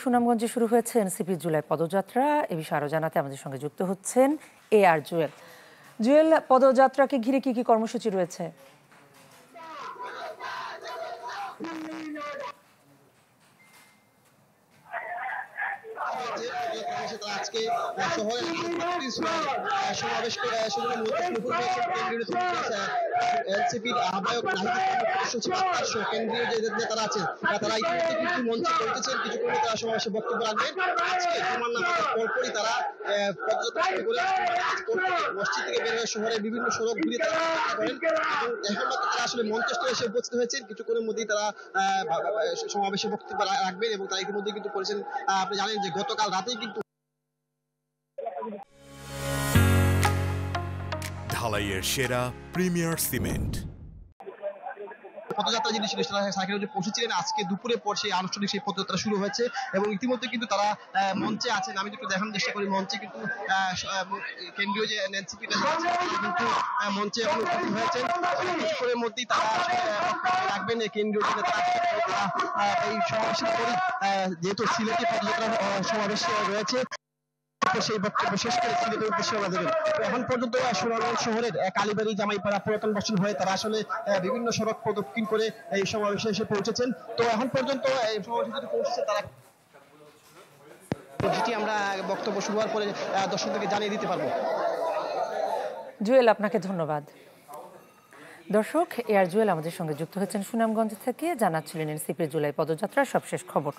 সুনামগঞ্জে শুরু হয়েছে এনসিপির জুলাই পদযাত্রা। এ বিষয়ে আরো জানাতে আমাদের সঙ্গে যুক্ত হচ্ছেন AR জুয়েল। জুয়েল, পদযাত্রাকে ঘিরে কি কি কর্মসূচি রয়েছে? আজকে শহরের সমাবেশ এনসিপির আহ্বায়ক সচিব আক্তার সহ কেন্দ্রীয় যে নেতারা আছেন তারা ইতিমধ্যে কিন্তু মঞ্চে পৌঁছেছেন। কিছুক্ষণ তারা সমাবেশে বক্তব্য রাখবেন। আজকে জুমার নামাজের পরপরই তারা পদযাত্রা শুরু করে মসজিদ থেকে বের হয়ে শহরের বিভিন্ন সড়ক ঘুরে তারা করেন এবং এখন তারা আসলে মঞ্চস্থ এসে উপস্থিত হয়েছেন। কিছুক্ষণের মধ্যেই তারা সমাবেশে বক্তব্য রাখবেন এবং তারা ইতিমধ্যে কিন্তু করেছেন। আপনি জানেন যে গতকাল রাতেই কিন্তু ঢালাইয়ের সেরা প্রিমিয়ার সিমেন্ট পদযাত্রা যিনি ছিলেন সাইকেলে পৌঁছেছিলেন আজকে দুপুরে পর সেই আনুষ্ঠানিক সেই পদযাত্রা শুরু হয়েছে এবং ইতিমধ্যে কিন্তু তারা মঞ্চে আছেন। আমি একটু দেখানোর চেষ্টা করি। মঞ্চে কিন্তু কেন্দ্রীয় যে এনসিপি কিন্তু মঞ্চে এখন উপস্থিত হয়েছেন। কিছুক্ষণের মধ্যেই তারা রাখবেন কেন্দ্রীয় যে নেতারা এই সমাবেশের পরই যেহেতু সিলেটে পদযাত্রা সমাবেশ রয়েছে সেই বক্তব্য শেষ করে সিলেটের উদ্দেশ্যে রওনা দেবেন। এখন পর্যন্ত সুনামগঞ্জ শহরের কালীবাড়ি জামাইপাড়া পুরাতন বর্ষণ হয়ে তারা আসলে বিভিন্ন সড়ক প্রদক্ষিণ করে এই সমাবেশে এসে পৌঁছেছেন। তো এখন পর্যন্ত এই সমাবেশে যদি পৌঁছেছেন তারা যেটি আমরা বক্তব্য শুরু হওয়ার পরে দর্শকদেরকে জানিয়ে দিতে পারবো। জুয়েল, আপনাকে ধন্যবাদ। দর্শক, AR জুয়েল আমাদের সঙ্গে যুক্ত হয়েছেন সুনামগঞ্জ থেকে, জানাচ্ছিলেন এনসিপির জুলাই পদযাত্রার সবশেষ খবর।